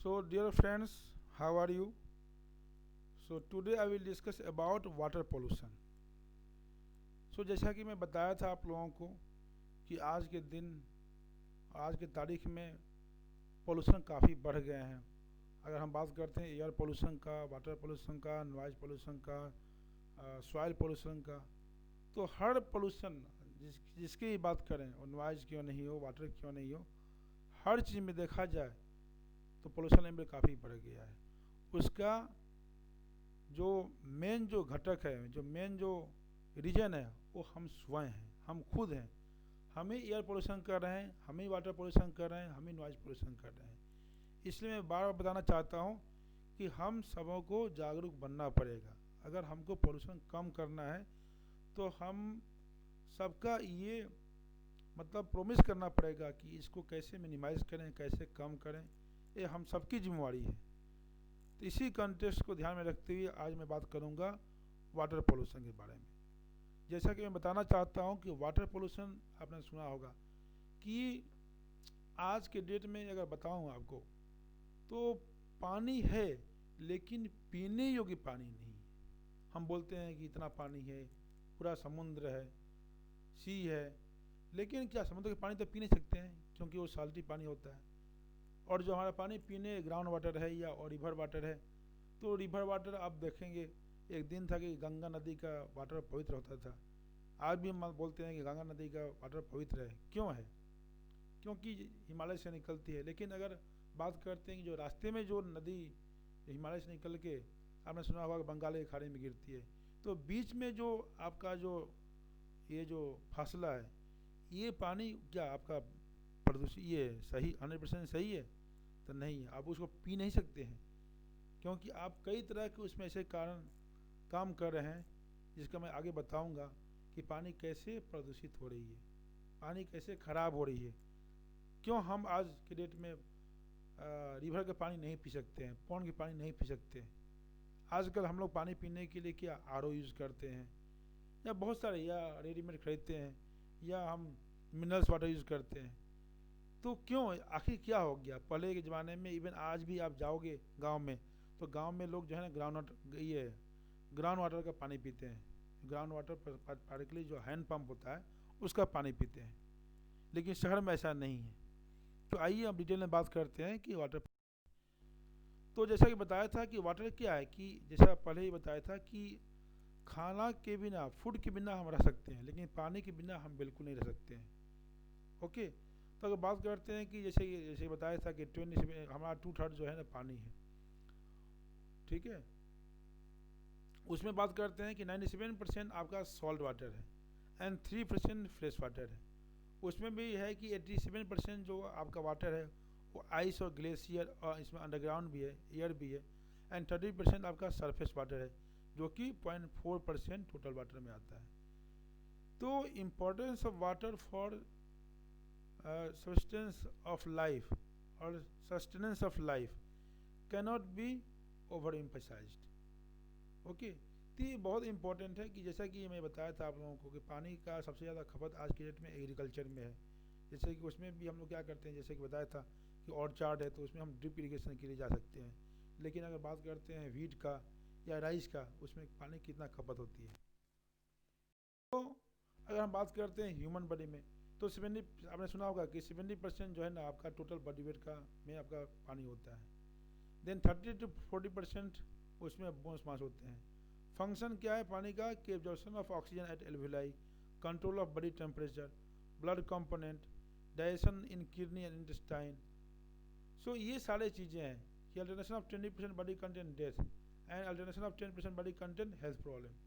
So, dear friends, how are you? So, today I will discuss about water pollution. So, जैसा कि मैं बताया था आप लोगों को कि आज के तारीख में पोल्यूशन काफ़ी बढ़ गए हैं। अगर हम बात करते हैं एयर पोल्यूशन का, वाटर पोल्यूशन का, नॉइज पोल्यूशन का, सॉइल पोल्यूशन का, तो हर पोल्यूशन जिसकी भी बात करें, और नॉइज क्यों नहीं हो, वाटर क्यों नहीं हो, हर चीज़ में देखा जाए तो पोल्यूशन लेवल काफ़ी बढ़ गया है। उसका जो मेन जो घटक है, जो मेन जो रीजन है, वो हम स्वयं हैं, हम खुद हैं। हम ही एयर पोल्यूशन कर रहे हैं, हम ही वाटर पोल्यूशन कर रहे हैं, हम ही नॉइज पोल्यूशन कर रहे हैं। इसलिए मैं बार बार बताना चाहता हूँ कि हम सबों को जागरूक बनना पड़ेगा। अगर हमको पोल्यूशन कम करना है तो हम सबका ये मतलब प्रोमिस करना पड़ेगा कि इसको कैसे मिनिमाइज़ करें, कैसे कम करें, ये हम सबकी जिम्मेवारी है। तो इसी कंटेक्स्ट को ध्यान में रखते हुए आज मैं बात करूंगा वाटर पोल्यूशन के बारे में। जैसा कि मैं बताना चाहता हूं कि वाटर पोल्यूशन आपने सुना होगा कि आज के डेट में अगर बताऊं आपको तो पानी है लेकिन पीने योग्य पानी नहीं। हम बोलते हैं कि इतना पानी है, पूरा समुद्र है, सी है, लेकिन क्या समुद्र के पानी तो पी नहीं सकते हैं क्योंकि वो साल्टी पानी होता है। और जो हमारा पानी पीने ग्राउंड वाटर है या और रिवर वाटर है, तो रिवर वाटर आप देखेंगे, एक दिन था कि गंगा नदी का वाटर पवित्र होता था। आज भी हम बोलते हैं कि गंगा नदी का वाटर पवित्र है। क्यों है? क्योंकि हिमालय से निकलती है। लेकिन अगर बात करते हैं कि जो रास्ते में जो नदी हिमालय से निकल के आपने सुना होगा बंगाल की खाड़ी में गिरती है, तो बीच में जो आपका जो ये जो फासला है, ये पानी क्या आपका प्रदूषित, ये सही 100% सही है? तो नहीं, आप उसको पी नहीं सकते हैं क्योंकि आप कई तरह के उसमें ऐसे कारण काम कर रहे हैं जिसका मैं आगे बताऊंगा कि पानी कैसे प्रदूषित हो रही है, पानी कैसे खराब हो रही है। क्यों हम आज के डेट में रिवर का पानी नहीं पी सकते हैं, पौंड के पानी नहीं पी सकते हैं। आजकल हम लोग पानी पीने के लिए क्या आरओ यूज़ करते हैं, या बहुत सारे, या रेडीमेड खरीदते हैं, या हम मिनरल्स वाटर यूज़ करते हैं। तो क्यों, आखिर क्या हो गया? पहले के ज़माने में, इवन आज भी आप जाओगे गांव में, तो गांव में लोग जो है ना ग्राउंड वाटर का पानी पीते हैं। ग्राउंड वाटर पार्टिकुलरली जो हैंड पंप होता है उसका पानी पीते हैं। लेकिन शहर में ऐसा नहीं है। तो आइए अब डिटेल में बात करते हैं कि वाटर। तो जैसा कि बताया था कि वाटर क्या है, कि जैसा पहले ही बताया था कि खाना के बिना, फूड के बिना हम रह सकते हैं, लेकिन पानी के बिना हम बिल्कुल नहीं रह सकते हैं। ओके। तो अगर बात करते हैं कि जैसे बताया था कि 20 हमारा 2/3 जो है ना पानी है, ठीक है। उसमें बात करते हैं कि 97% आपका सॉल्ट वाटर है एंड 3% फ्रेश वाटर है। उसमें भी है कि 87% जो आपका वाटर है वो आइस और ग्लेशियर, और इसमें अंडरग्राउंड भी है, एयर भी है। एंड 30% आपका सरफेस वाटर है, जो कि 0.4% टोटल वाटर में आता है। तो importance of water for sustenance of life और sustenance of life cannot be over emphasised. Okay. तो ये बहुत इंपॉर्टेंट है कि जैसा कि मैं बताया था आप लोगों को कि पानी का सबसे ज़्यादा खपत आज की डेट में एग्रीकल्चर में है। जैसे कि उसमें भी हम लोग क्या करते हैं, जैसे कि बताया था कि ऑर्चार्ड है तो उसमें हम ड्रिप इरीगेशन के लिए जा सकते हैं। लेकिन अगर बात करते हैं वीट का या राइस का, उसमें पानी कितना खपत होती है। तो अगर हम बात करते हैं ह्यूमन बॉडी में, तो 70, आपने सुना होगा कि 70% जो है ना आपका टोटल बॉडी वेट का में आपका पानी होता है। देन 30 to 40% उसमें बोन्स मास होते हैं। फंक्शन क्या है पानी का, कि absorption of oxygen at alveoli, control of body temperature, blood component, digestion in kidney and intestine. So ये सारे चीज़ें हैं कि alternation of 20% body content death and alternation of 10% body content health problem.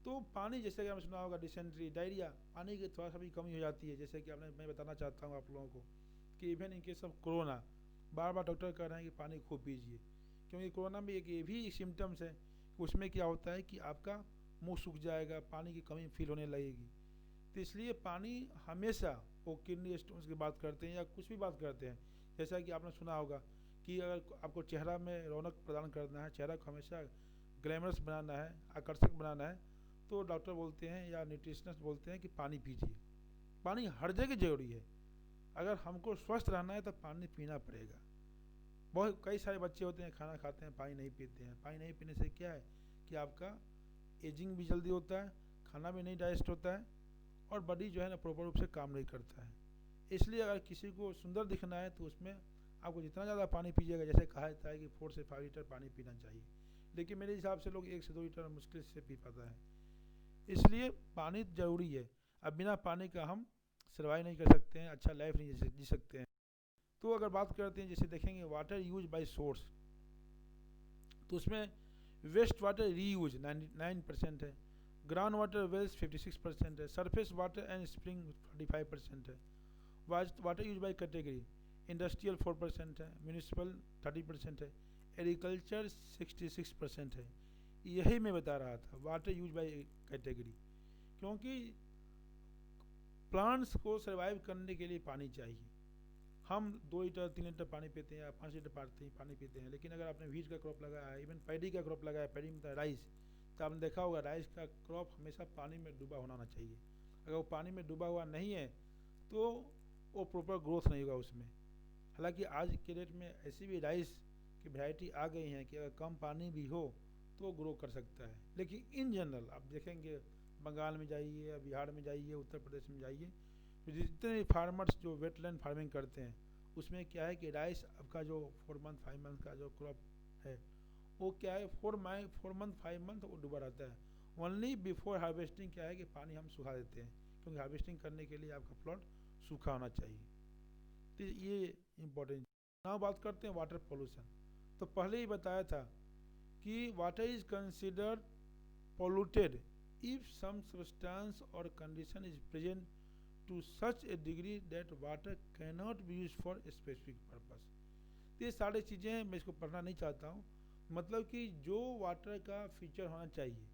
तो पानी, जैसे कि आपने सुना होगा डिसेंट्री, डायरिया, पानी की थोड़ा सा भी कमी हो जाती है। जैसे कि मैं बताना चाहता हूँ आप लोगों को कि even in case of corona, bar bar doctor कह रहे हैं कि पानी खूब पीजिए, क्योंकि कोरोना में एक ये भी सिम्टम्स है। उसमें क्या होता है कि आपका मुंह सूख जाएगा, पानी की कमी फील होने लगेगी। तो इसलिए पानी हमेशा, वो किडनी स्टोन्स की बात करते हैं या कुछ भी बात करते हैं, जैसा कि आपने सुना होगा कि अगर आपको चेहरा में रौनक प्रदान करना है, चेहरा को हमेशा ग्लैमरस बनाना है, आकर्षक बनाना है, तो डॉक्टर बोलते हैं या न्यूट्रिशनिस्ट बोलते हैं कि पानी पीजिए। पानी हर जगह जरूरी है। अगर हमको स्वस्थ रहना है तो पानी पीना पड़ेगा। बहुत कई सारे बच्चे होते हैं खाना खाते हैं पानी नहीं पीते हैं। पानी नहीं पीने से क्या है कि आपका एजिंग भी जल्दी होता है, खाना भी नहीं डाइजेस्ट होता है और बॉडी जो है ना प्रॉपर रूप से काम नहीं करता है। इसलिए अगर किसी को सुंदर दिखना है तो उसमें आपको जितना ज़्यादा पानी पीजिएगा, जैसे कहा जाता है कि 4 से 5 लीटर पानी पीना चाहिए, लेकिन मेरे हिसाब से लोग 1 से 2 लीटर मुश्किल से पी पाता है। इसलिए पानी ज़रूरी है। अब बिना पानी का हम सर्वाइव नहीं कर सकते हैं, अच्छा लाइफ नहीं जी सकते हैं। तो अगर बात करते हैं जैसे देखेंगे वाटर यूज बाय सोर्स, तो उसमें वेस्ट वाटर रीयूज 99% है, ग्राउंड वाटर वेल्स 56% है, सरफेस वाटर एंड स्प्रिंग 45% है। Water use by category, industrial 4% है, म्यूनिसिपल 30% है, एग्रीकल्चर 66% है। यही मैं बता रहा था वाटर यूज बाय कैटेगरी, क्योंकि प्लांट्स को सर्वाइव करने के लिए पानी चाहिए। हम 2 लीटर 3 लीटर पानी पीते हैं या 5 लीटर पानी पीते हैं, लेकिन अगर आपने व्हीट का क्रॉप लगाया है, इवन पैडी का क्रॉप लगाया है, पैडी में राइस, तो आपने देखा होगा राइस का क्रॉप हमेशा पानी में डूबा होना चाहिए। अगर वो पानी में डूबा हुआ नहीं है तो वो प्रॉपर ग्रोथ नहीं होगा उसमें। हालांकि आज के डेट में ऐसी भी राइस की वैरायटी आ गई हैं कि अगर कम पानी भी हो तो ग्रो कर सकता है। लेकिन इन जनरल आप देखेंगे बंगाल में जाइए या बिहार में जाइए, उत्तर प्रदेश में जाइए, तो जितने भी फार्मर्स जो वेटलैंड फार्मिंग करते हैं उसमें क्या है कि राइस आपका जो 4 मंथ 5 मंथ का जो क्रॉप है वो क्या है 4 मंथ 5 मंथ वो डूबा रहता है। ओनली बिफोर हार्वेस्टिंग क्या है कि पानी हम सुखा देते हैं, क्योंकि हार्वेस्टिंग करने के लिए आपका प्लॉट सूखा होना चाहिए। तो ये इम्पोर्टेंट। नाउ बात करते हैं वाटर पोल्यूशन। तो पहले ही बताया था कि water is considered polluted if some substance or condition is present to such a degree that water cannot be used for a specific purpose। तो ये सारी चीज़ें मैं इसको पढ़ना नहीं चाहता हूँ, मतलब कि जो वाटर का फीचर होना चाहिए,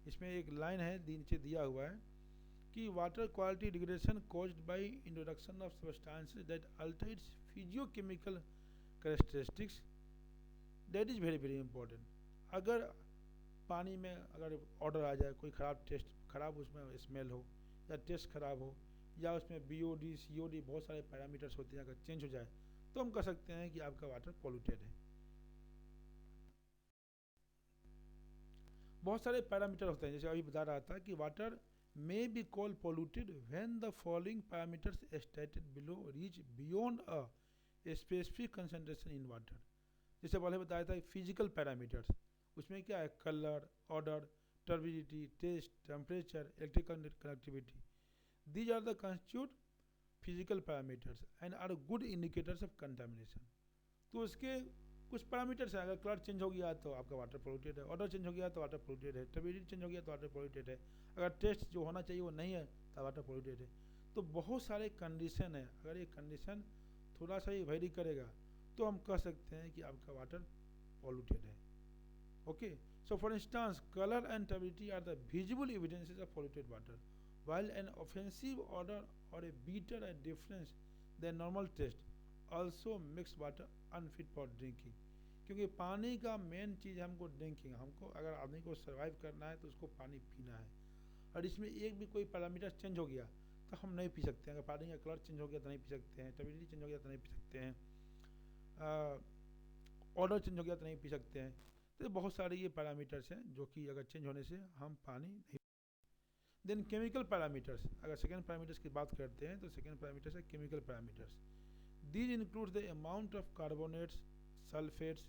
इसमें एक लाइन है नीचे दिया हुआ है कि water quality degradation caused by introduction of substances that alter its physicochemical characteristics, that is very very important. अगर पानी में अगर ऑर्डर आ जाए, कोई ख़राब उसमें स्मेल हो या टेस्ट ख़राब हो या उसमें बीओडी सीओडी बहुत सारे पैरामीटर्स होते हैं, अगर चेंज हो जाए तो हम कह सकते हैं कि आपका वाटर पॉल्यूटेड है। बहुत सारे पैरामीटर होते हैं, जैसे अभी बता रहा था कि water may be called polluted when the following parameters stated below reach beyond a specific concentration in water। जैसे पहले बताया था फिजिकल पैरामीटर्स, उसमें क्या है colour, odour, turbidity, taste, temperature, electrical connectivity, these are the constitute physical parameters and are good indicators of contamination. तो उसके कुछ पैरामीटर्स हैं, अगर कलर चेंज हो गया तो आपका वाटर पोल्यूटेड है, ऑर्डर चेंज हो गया तो वाटर पोल्यूटेड है, टर्बिडिटी चेंज हो गया तो वाटर पोल्यूटेड है, अगर टेस्ट जो होना चाहिए वो नहीं है तो वाटर पोल्यूटेड है। तो बहुत सारे कंडीशन है, अगर ये कंडीशन थोड़ा सा ही वेरी करेगा तो हम कह सकते हैं कि आपका वाटर पोल्यूटेड है। Okay, so for instance, color and turbidity are the visible evidences of polluted water, while an offensive odor or a bitter difference than normal taste also makes water unfit for drinking। क्योंकि पानी का main चीज़ हमको drinking, हमको अगर आदमी को survive करना है तो उसको पानी पीना है, और इसमें एक भी कोई पैरामीटर चेंज हो गया तो हम नहीं पी सकते हैं। अगर पानी का कलर चेंज हो गया तो नहीं पी सकते हैं, टर्बिडिटी चेंज हो गया तो नहीं पी सकते हैं, ऑर्डर चेंज हो गया तो नहीं पी सकते हैं। तो बहुत सारे ये पैरामीटर्स हैं जो कि अगर चेंज होने से हम पानी नहीं। देन केमिकल पैरामीटर्स, अगर सेकेंड पैरामीटर्स की बात करते हैं तो सेकेंड पैरामीटर्स है chemical parameters. These include the amount of carbonates, sulphates,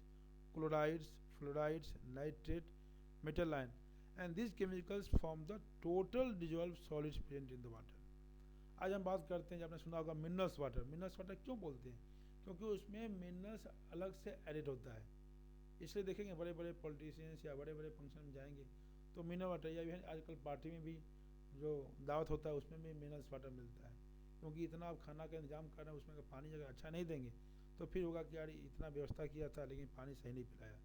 chlorides, fluorides, nitrate, metal ion, and these chemicals form the total dissolve solids present in the water. आज हम बात करते हैं, जब आपने सुना होगा मिनरल्स वाटर। मिनरल्स वाटर क्यों बोलते हैं? क्योंकि उसमें मिनरल्स अलग से एडिड होता है। इसलिए देखेंगे बड़े बड़े पॉलिटिशियंस या बड़े बड़े फंक्शन में जाएंगे तो मिनरल वाटर, या भी आजकल पार्टी में भी जो दावत होता है उसमें भी मिनरल्स वाटर मिलता है। क्योंकि इतना आप खाना का इंतजाम कर रहे हैं, उसमें अगर पानी अगर अच्छा नहीं देंगे तो फिर होगा कि यार इतना व्यवस्था किया था लेकिन पानी सही नहीं पिलाया।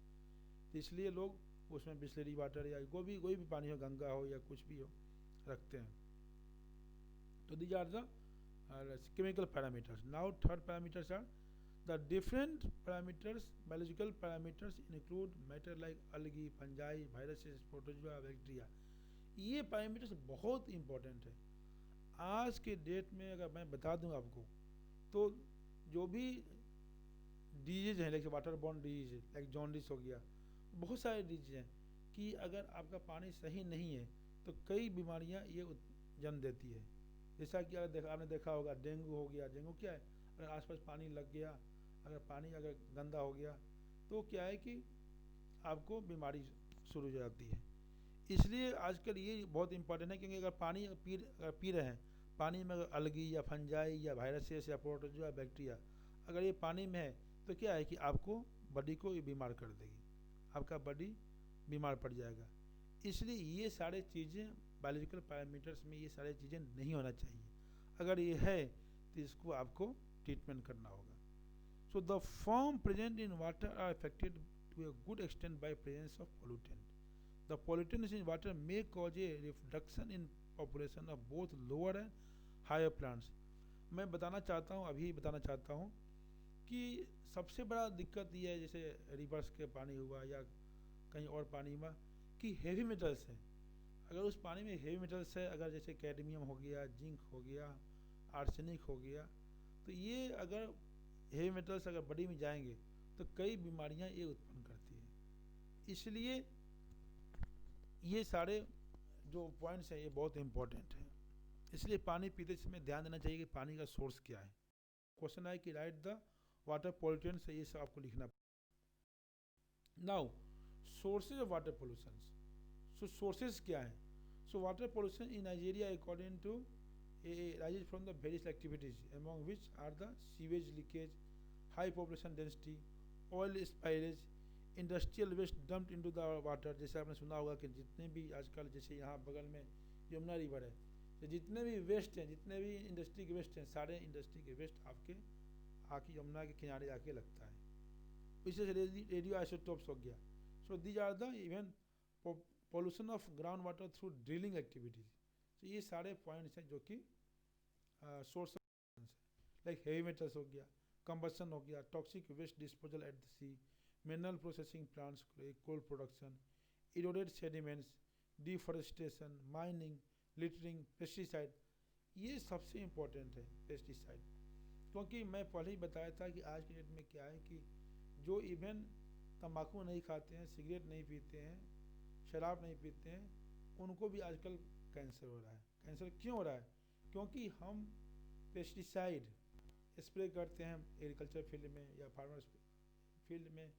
तो इसलिए लोग उसमें बिस्लरी वाटर या कोई भी पानी हो, गंगा हो या कुछ भी हो, रखते हैं। तो these are the chemical parameters. Now third parameters are the different parameters. Biological parameters include matter like algae, fungi, viruses, protozoa, bacteria। ये पैरामीटर्स बहुत इंपॉर्टेंट है। आज के डेट में अगर मैं बता दूं आपको तो जो भी डिजीज हैं, like water borne disease, like jaundice हो गया, बहुत सारे डिजीज हैं कि अगर आपका पानी सही नहीं है तो कई बीमारियां ये जन्म देती है। जैसा कि अगर आपने देखा होगा डेंगू हो गया। डेंगू क्या है, अगर आसपास पानी लग गया, अगर पानी अगर गंदा हो गया तो क्या है कि आपको बीमारी शुरू हो जाती है। इसलिए आजकल ये बहुत इंपॉर्टेंट है, क्योंकि अगर पानी अगर पी रहे हैं, पानी में अगर अलगी या फंजाई या वायरसेस या प्रोटोजो या बैक्टीरिया अगर ये पानी में है तो क्या है कि आपको बॉडी को ये बीमार कर देगी, आपका बॉडी बीमार पड़ जाएगा। इसलिए ये सारे चीज़ें बायोलॉजिकल पैरामीटर्स में ये सारी चीज़ें नहीं होना चाहिए। अगर ये है तो इसको आपको ट्रीटमेंट करना होगा। So the form present in water are affected to a good extent by presence of pollutant. The pollutants in water may cause a reduction in population of both lower and higher plants. मैं बताना चाहता हूँ, अभी बताना चाहता हूँ कि सबसे बड़ा दिक्कत ये है, जैसे रिवर्स के पानी हुआ या कहीं और पानी में, कि हेवी मेटल्स हैं। अगर उस पानी में हेवी मेटल्स है, अगर जैसे कैडमियम हो गया, जिंक हो गया, आर्सेनिक हो गया, तो ये अगर हेवी मेटल्स अगर बॉडी में जाएंगे तो कई बीमारियां ये उत्पन्न करती है। इसलिए ये सारे जो पॉइंट्स हैं ये बहुत इंपॉर्टेंट हैं। इसलिए पानी पीते समय ध्यान देना चाहिए कि पानी का सोर्स क्या है। क्वेश्चन है कि राइट द वाटर पोल्यूटेंट्स, ये सब आपको लिखना। Now sources of water pollution. So sources क्या है? So water pollution in Nigeria according to rises from the various activities among which are the sewage leakage, high population density, oil spillage, industrial waste dumped into the water. जैसे आपने सुना होगा कि जितने भी आजकल जैसे यहाँ बगल में यमुना रिवर है, तो जितने भी वेस्ट हैं, जितने भी इंडस्ट्री के वेस्ट हैं, सारे इंडस्ट्री के वेस्ट आपके आके यमुना के किनारे आके लगता है। इससे रेडियो आइसोटोप्स हो गया। So these are the even pollution of ground water through drilling activities. तो ये सारे पॉइंट्स हैं जो कि सोर्स लाइक हेवी मेटल्स हो गया, कंबसन हो गया, toxic waste disposal at the sea, mineral processing plants, coal production, eroded sediments, deforestation, mining, littering, pesticide। ये सबसे इम्पोर्टेंट है पेस्टिसाइड, क्योंकि मैं पहले ही बताया था कि आज के डेट में क्या है कि जो इवन तंबाकू नहीं खाते हैं, सिगरेट नहीं पीते हैं, शराब नहीं पीते हैं, उनको भी आजकल कैंसर हो रहा है। कैंसर क्यों हो रहा है? क्योंकि हम पेस्टिसाइड स्प्रे करते हैं एग्रीकल्चर फील्ड में या फार्मर फील्ड में,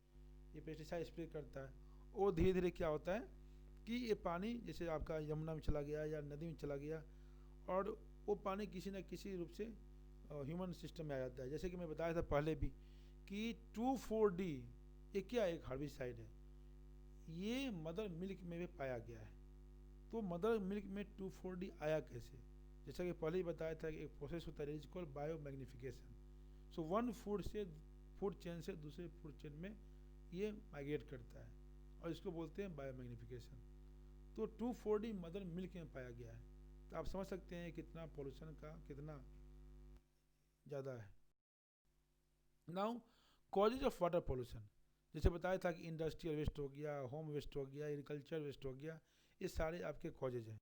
ये पेस्टिसाइड स्प्रे करता है। वो धीरे धीरे क्या होता है कि ये पानी जैसे आपका यमुना में चला गया या नदी में चला गया, और वो पानी किसी न किसी रूप से ह्यूमन सिस्टम में आ जाता है। जैसे कि मैं बताया था पहले भी कि 2,4-D ये क्या एक हर्बिसाइड है, ये मदर मिल्क में भी पाया गया है। तो मदर मिल्क में 2,4-D आया कैसे? जैसा कि पहले ही बताया था कि एक प्रोसेस होता है जिसको bio magnification. So one food chain से दूसरे फूड चेन में ये माइग्रेट करता है और इसको बोलते हैं बायो मैग्निफिकेशन। तो 2,4-D मदर मिल्क में पाया गया है। तो आप समझ सकते हैं कितना पोल्यूशन का कितना ज़्यादा है। Now causes of water pollution, जैसे बताया था कि इंडस्ट्रियल वेस्ट हो गया, होम वेस्ट हो गया, एग्रीकल्चर वेस्ट हो गया, ये सारे आपके कॉजेज हैं।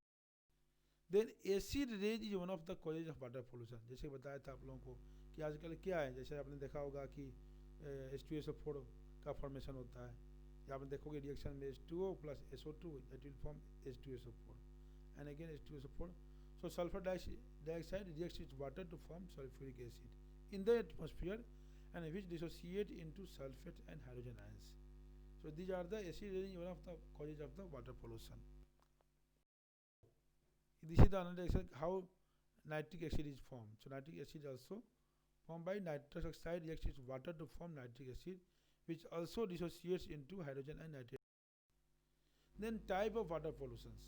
Then acid rains is one of the causes of water pollution. जैसे बताया था आप लोगों को कि आजकल क्या है, जैसे आपने देखा होगा कि H2SO4 का फॉर्मेशन होता है, या आप देखोगे रिएक्शन में H2O plus SO2 that will form H2SO4 and again H2SO4। So sulphur dioxide reacts with water to form sulphuric acid in the atmosphere and which dissociate into sulfate and hydrogen ions. So these are the acid rain, one of the causes of the water pollution. This is the another example how nitric acid is formed. So nitric acid also formed by nitrous oxide reacts with water to form nitric acid, which also dissociates into hydrogen and nitrogen. Then type of water pollutions.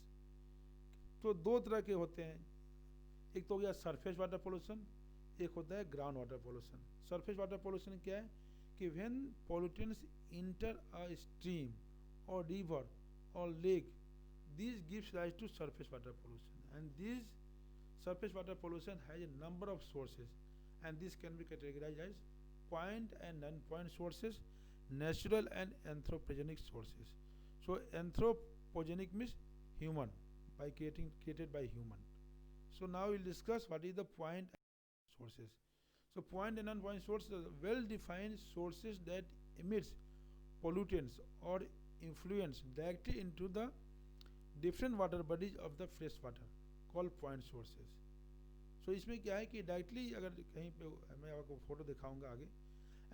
तो दो तरह के होते हैं, एक तो हो गया सरफेस वाटर पोल्यूशन, एक होता है ground water pollution. Surface water pollution क्या है कि when pollutants enter a stream or river or lake, this gives rise to surface water pollution and this surface water pollution has a number of sources and this can be categorized as point and non-point sources, natural and anthropogenic sources. So anthropogenic means human, by created by human. So now we'll discuss what is the point sources. So point and non-point sources are well-defined sources that emits pollutants or influence directly into the different water bodies of the fresh water called point sources. So इसमें क्या है कि directly अगर कहीं पे मैं आपको photo दिखाऊंगा आगे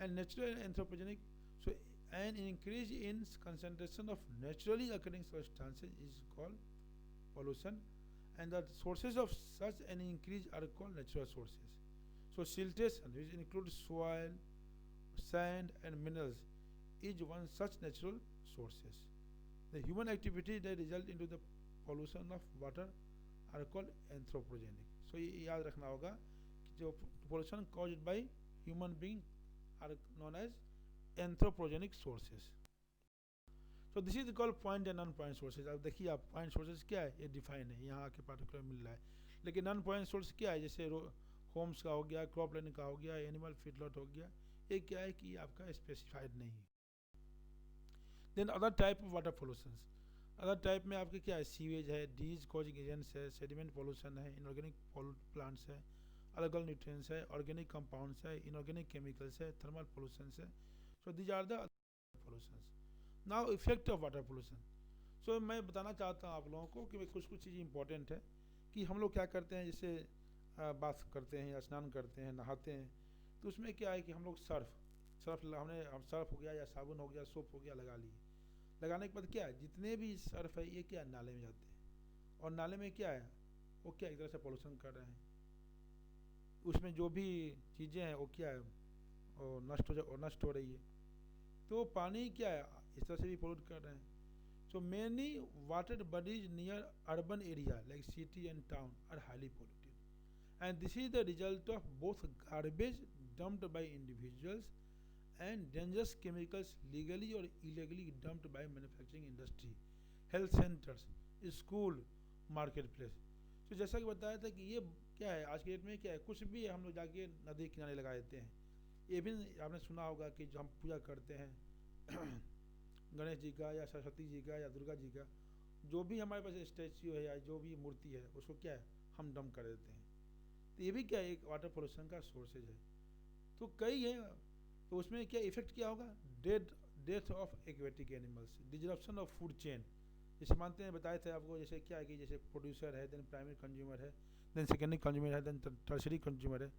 and natural anthropogenic so an increase in concentration of naturally occurring substances is called pollution, and the sources of such an increase are called natural sources. So siltation, which includes soil, sand and minerals, is one such natural sources. The human activities that result into the pollution of water are called anthropogenic. So ये याद रखना होगा कि जो pollution caused by human being are known as anthropogenic sources. So this is called point and non-point sources. अब देखिए आप point sources क्या है ये define है यहाँ आके particular मिल रहा है, लेकिन non-point source क्या है जैसे होम्स का हो गया, क्रॉप लाइन का हो गया, एनिमल फीडलॉट हो गया, ये क्या है कि आपका स्पेसिफाइड नहीं है. Then other type of water pollution, other type में आपके क्या है सीवेज है, डिजीज कॉजिंग एजेंट्स है, सेडिमेंट पोल्यूशन है, इनऑर्गेनिक प्लांट्स है, अलग अलग न्यूट्रिएंट्स है, ऑर्गेनिक कंपाउंड्स है, इनऑर्गेनिक केमिकल्स है, थर्मल पोल्यूशन है. So these are the pollution. Now effect of water pollution. So मैं बताना चाहता हूँ आप लोगों को कि कुछ कुछ चीज़ें इंपॉर्टेंट है कि हम लोग क्या करते हैं, जैसे बाथ करते हैं या स्नान करते हैं, नहाते हैं, तो उसमें क्या है कि हम लोग सर्फ हो गया या साबुन हो गया, सोप हो गया, लगा लिए. लगाने के बाद क्या है जितने भी सर्फ है ये क्या नाले में जाते हैं, और नाले में क्या है वो क्या एक तरह से पोल्यूशन कर रहे हैं. उसमें जो भी चीज़ें हैं वो क्या है वो नष्ट हो रही है. तो पानी क्या है इस तरह से भी पोल्यूट कर रहे हैं. So many water bodies near urban area like city and town are highly polluted, and this is the result of both garbage dumped by individuals and dangerous chemicals legally or illegally dumped by manufacturing industry, health centers, school, marketplace. तो जैसा कि बताया था कि ये क्या है आज के डेट में क्या है कुछ भी हम लोग जाके नदी किनारे लगा देते हैं. ये भी आपने सुना होगा कि जो हम पूजा करते हैं गणेश जी का या सरस्वती जी का या दुर्गा जी का, जो भी हमारे पास स्टैच्यू है या जो भी मूर्ति है उसको क्या है हम डंप कर देते हैं. तो ये भी क्या एक वाटर पोल्यूशन का सोर्सेज है. तो कई है, तो उसमें क्या इफेक्ट क्या होगा, death of aquatic animals, disruption of food chain. जैसे मानते हैं बताए थे आपको, जैसे क्या है कि जैसे प्रोड्यूसर है, देन प्राइमरी कंज्यूमर है, देन सेकेंडरी कंज्यूमर है, देन टर्शरी कंज्यूमर है.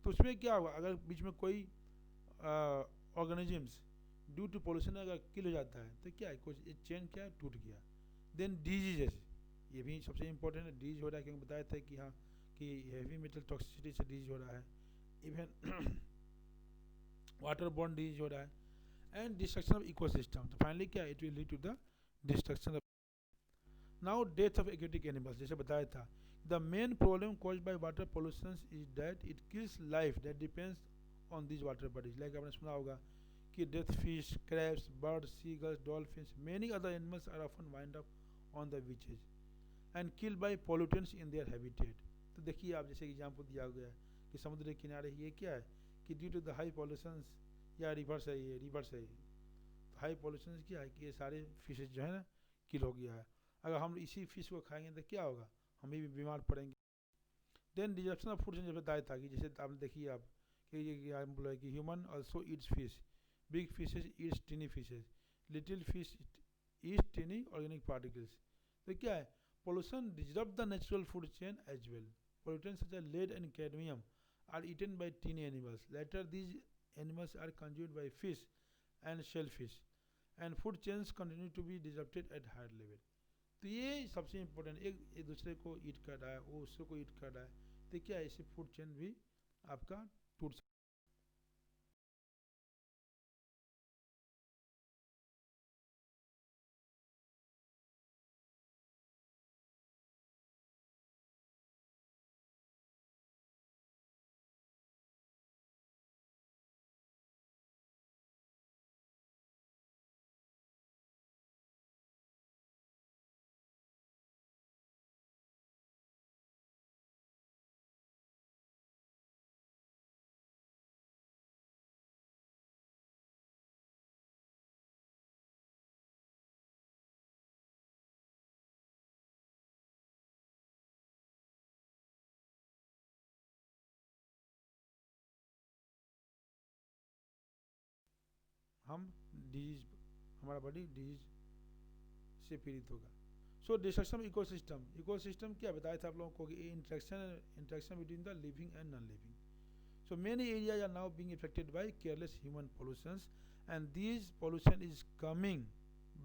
तो उसमें क्या होगा अगर बीच में कोई ऑर्गेनिजम्स ड्यू टू पोल्यूशन अगर किल हो जाता है तो क्या है कुछ चेन क्या है टूट गया. देन डिजीजेस, ये भी सबसे इंपॉर्टेंट है. डिजीज हो रहा है क्योंकि बताए थे कि हाँ कि हेवी मेटल टॉक्सिसिटी से डिजीज हो रहा है, इवन वाटर बॉर्न डिजीज हो रहा है, एंड डिस्ट्रक्शन ऑफ इकोसिस्टम. तो फाइनली क्या it will lead to the destruction of. Now death of aquatic animals, जैसे बताया था the main problem caused by water pollution is that it kills life that depends on this water bodies. Like आपने सुना होगा कि death fish, crabs, birds, seagulls, dolphins, many other animals are often wind up on the beaches and killed by pollutants in their habitat. तो देखिए आप जैसे example दिया गया है कि समुद्र के किनारे ये क्या है कि due to the high pollution या रिवर्स है, ये रिवर्स है, तो हाई पॉल्यूशन क्या है कि ये सारे फिशेज जो है ना किल हो गया है. अगर हम इसी फिश को खाएंगे तो क्या होगा, हम भी बीमार पड़ेंगे. देन डिजप्शन ऑफ फूड जैसे बताया था कि जैसे आपने देखिए आप कि ये एग्जाम्पल है कि human also Yeats fish, big fishes Yeats टिनी fishes, little fish Yeats टिनी organic particles. तो क्या है pollution disrupt the natural food chain as well. Pollutants such as lead and cadmium are eaten by teeny animals. Later, these animals are consumed by fish and shellfish, and food chains continue to be disrupted at higher level. तो ये सबसे important, एक दूसरे को ईट कर रहा है, वो उससे को ईट कर रहा है, तो क्या है इससे फूड चेन भी आपका टूट सकता है. हम डिजीज, हमारा बॉडी डिजीज से पीड़ित होगा। सो डिस्ट्रक्शन इकोसिस्टम, इकोसिस्टम क्या बताया था आप लोगों को कि interaction between the living and non living. So many areas are now being affected by careless human pollutions, and this pollution is coming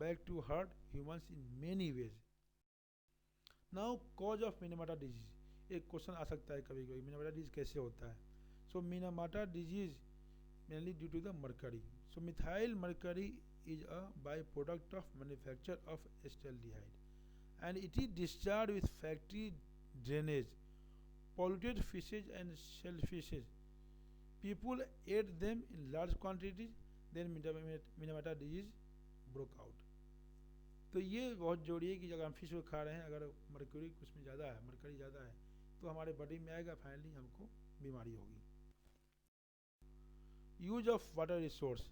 back to hurt humans in many ways. Now cause of Minamata disease, एक question आ सकता है कभी कभी, Minamata disease कैसे होता है। So Minamata disease mainly due to the mercury. So methyl mercury is a byproduct of manufacture of acetaldehyde, and it is discharged with factory drainage, polluted fishes and shellfishes. People ate them in large quantities, then Minamata disease broke out. तो ये बहुत जरूरी है कि अगर हम fish को खा रहे हैं, अगर मर्क्यूरी उसमें ज़्यादा है, मरकरी ज़्यादा है, तो हमारे बॉडी में आएगा, फाइनली हमको बीमारी होगी। यूज ऑफ वाटर रिसोर्स,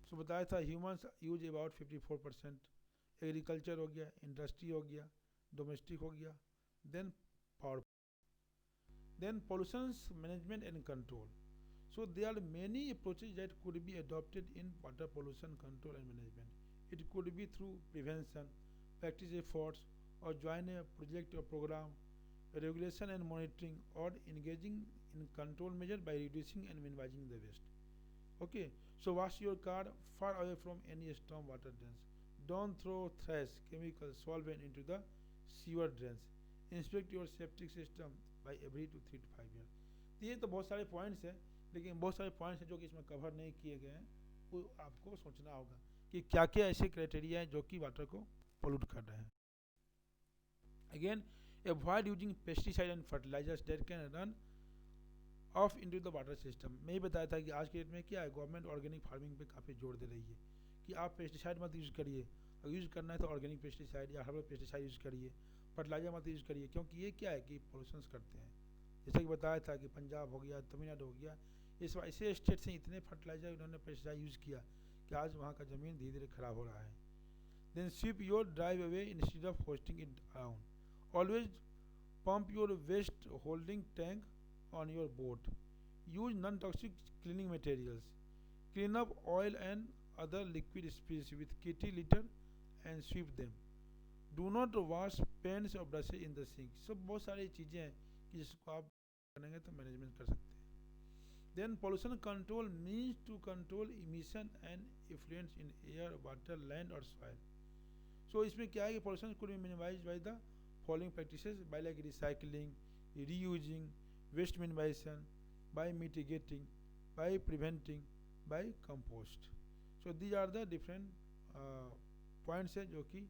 सो बताया था ह्यूमंस यूज अबाउट 54%, एग्रीकल्चर हो गया, इंडस्ट्री हो गया, डोमेस्टिक हो गया, then power, then pollutions management and control. So there are many approaches that could be adopted in water pollution control and management. It could be through prevention, practice efforts, or join a project or program, regulation and monitoring, or engaging in control measures by reducing and minimizing the waste. Okay, so wash your car far away from any storm water drains. Don't throw trash, chemicals, solvent into the sewer drains. Inspect your septic system by every 3 to 5 years. ये तो बहुत सारे points हैं, लेकिन बहुत सारे points हैं जो कि इसमें कवर नहीं किए गए हैं, वो आपको सोचना होगा कि क्या क्या ऐसे क्राइटेरिया हैं जो कि वाटर को पोल्यूट कर रहे हैं। Again, avoid using pesticide and fertilisers that can run off into the water system. मैं ही बताया था कि आज के डेट में क्या है, गवर्नमेंट ऑर्गेनिक फार्मिंग पे काफ़ी जोर दे रही है कि आप पेस्टिसाइड मत यूज़ करिए, अगर यूज़ करना है तो ऑर्गेनिक पेस्टिसाइड या हर्बल पेस्टिसाइड यूज़ करिए, फर्टिलाइजर मत यूज़ करिए, क्योंकि ये क्या है कि पोल्यूशंस करते हैं। जैसा कि बताया था कि पंजाब हो गया, तमिलनाडु हो गया, इस ऐसे स्टेट से इतने फर्टिलाइजर उन्होंने पेस्टिसाइड यूज़ किया कि आज वहाँ का ज़मीन धीरे धीरे खराब हो रहा है। Then sweep your drive away instead of hosting it around. Always pump your waste holding tank on your boat. Use non toxic cleaning materials. Clean up oil and other liquid species with kitty litter and sweep them. Do not wash pens or brushes in the sink. सब बहुत सारी चीज़ें हैं कि जिसको आप करेंगे तो मैनेजमेंट कर सकते हैं। Then pollution control means to control emission and effluents in air, water, land or soil. So इसमें क्या है कि pollution could be minimized by the following practices, by like recycling, reusing, waste minimization, by mitigating, by preventing, by compost. So these are the different points है जो कि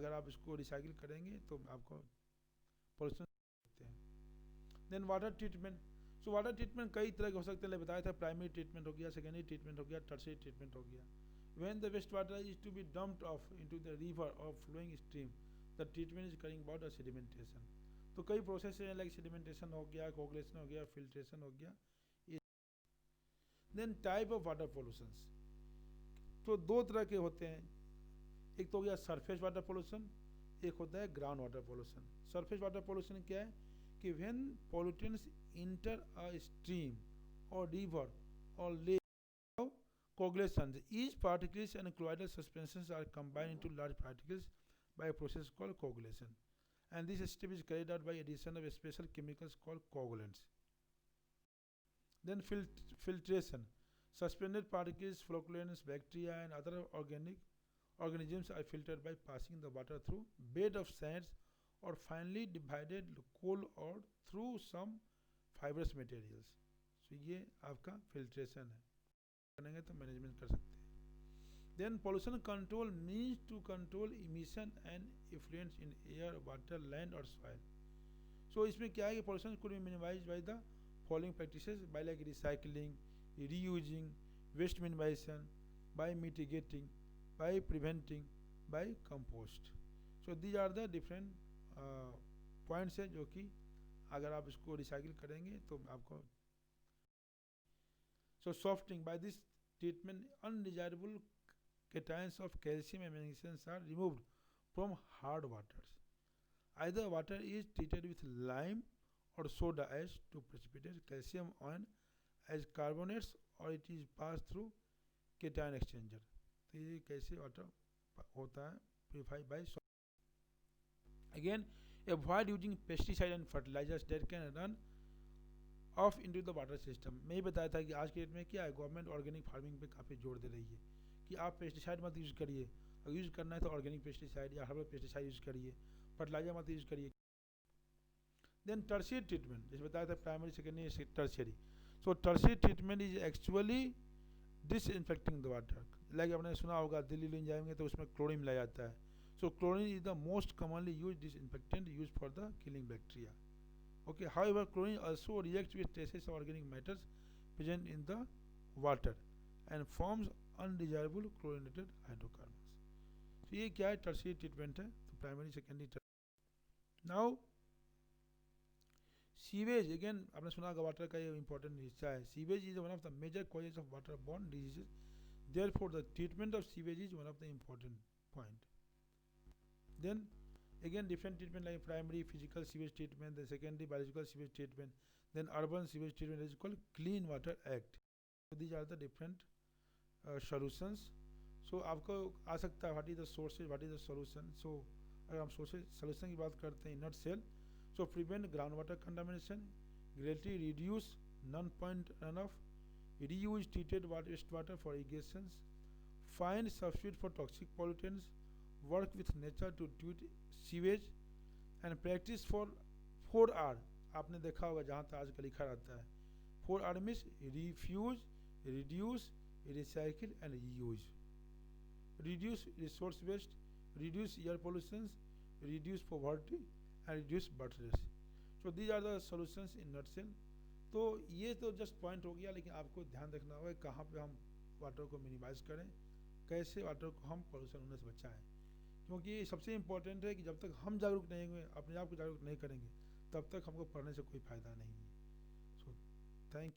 अगर आप इसको रिसाइकिल करेंगे तो आपको pollution सकते हैं। Then water treatment. So water treatment कई तरह के हो सकते हैं, बताया था प्राइमरी ट्रीटमेंट हो गया, सेकेंडरी ट्रीटमेंट हो गया, टर्शियरी ट्रीटमेंट हो गया। When the waste water is to be dumped off into the river और flowing stream, the treatment is curing about sedimentation. तो कई प्रोसेस हैं, लाइक सेडिमेंटेशन हो गया, कोगुलेशन हो गया, फिल्ट्रेशन हो गया। Then type of water pollutions, तो दो तरह के होते हैं, एक तो हो गया सरफेस वाटर पोल्यूशन, एक होता है ground water pollution. Surface water pollution क्या है कि when pollutants enter a stream or river or lake of coagulations, each particles and colloidal suspensions are combined into large particles by a process called coagulation, and this step is carried out by addition of special chemicals called coagulants. Then filtration, suspended particles, flocculants, bacteria and other organisms are filtered by passing the water through bed of sands or finely divided coal or through some fibrous materials. So ये आपका filtration है, करेंगे तो management कर सकते हैं। Then pollution control means to control emission and effluents in air, water, land और soil. So इसमें क्या है कि pollution could be minimised by the following practices, by like recycling, reusing, waste minimisation, by mitigating, by preventing, by compost. So these are the different points हैं जो कि अगर आप इसको रिसाइकिल करेंगे तो आपको। So softening, by this treatment undesirable cations of calcium and magnesium are removed from hard waters. Either water is treated with lime or soda ash to precipitate calcium ion as carbonates, or it is passed through cation exchanger. तो ये कैसे water होता है purified by. Again avoid using pesticide and fertilisers that can run off into the water system. मैं ही बताया था कि आज के डेट में क्या है, गवर्नमेंट ऑर्गेनिक फार्मिंग पे काफ़ी जोर दे रही है कि आप पेस्टिसाइड मत यूज़ करिए, अगर यूज़ करना है तो ऑर्गेनिक पेस्टिसाइड या हर्बल पेस्टिसाइड यूज़ करिए, फर्टिलाइजर मत यूज़ करिए। देन टर्शियरी ट्रीटमेंट, जैसे बताया था primary secondary tertiary. So tertiary treatment is actually disinfecting the water. Like आपने सुना होगा दिल्ली ले जाएंगे तो उसमें क्लोरीन मिलाया जाता है। So chlorine is the most commonly use disinfectant use for the killing bacteria. Okay, however, chlorine also reacts with traces of organic matters present in the water and forms undesirable chlorinated hydrocarbons. तो ये क्या है, tertiary treatment है। तो primary secondary. Now sewage, again आपने सुना होगा water का ये इंपॉर्टेंट हिस्सा है। Sewage is one of the major causes of water borne diseases, therefore the treatment of sewage is one of the important point. Then again different treatment like primary physical sewage treatment, then secondary biological sewage treatment, then urban sewage treatment is called Clean Water Act. So these are the different solutions. So आपको आ सकता है what is the sources, what is the solution. So अगर हम solution की बात करते हैं, nutshell, so prevent groundwater contamination, greatly reduce non-point runoff, reuse treated wastewater for irrigations, find substitute for toxic pollutants, work with nature to treat sewage and practice for 4R। आपने देखा होगा जहाँ तक आजकल लिखा रहता है 4R means refuse, reduce, recycle and reuse. Reduce resource waste, reduce air pollution, reduce poverty and reduce birth rate. So these are the solutions in nutshell. तो ये तो जस्ट पॉइंट हो गया, लेकिन आपको ध्यान रखना होगा कहाँ पे हम वाटर को मिनिमाइज करें, कैसे वाटर को हम पोल्यूशन होने से बचाएं। क्योंकि सबसे इम्पोर्टेंट है कि जब तक हम जागरूक नहीं होंगे, अपने आप को जागरूक नहीं करेंगे, तब तक हमको पढ़ने से कोई फ़ायदा नहीं है। So thank you.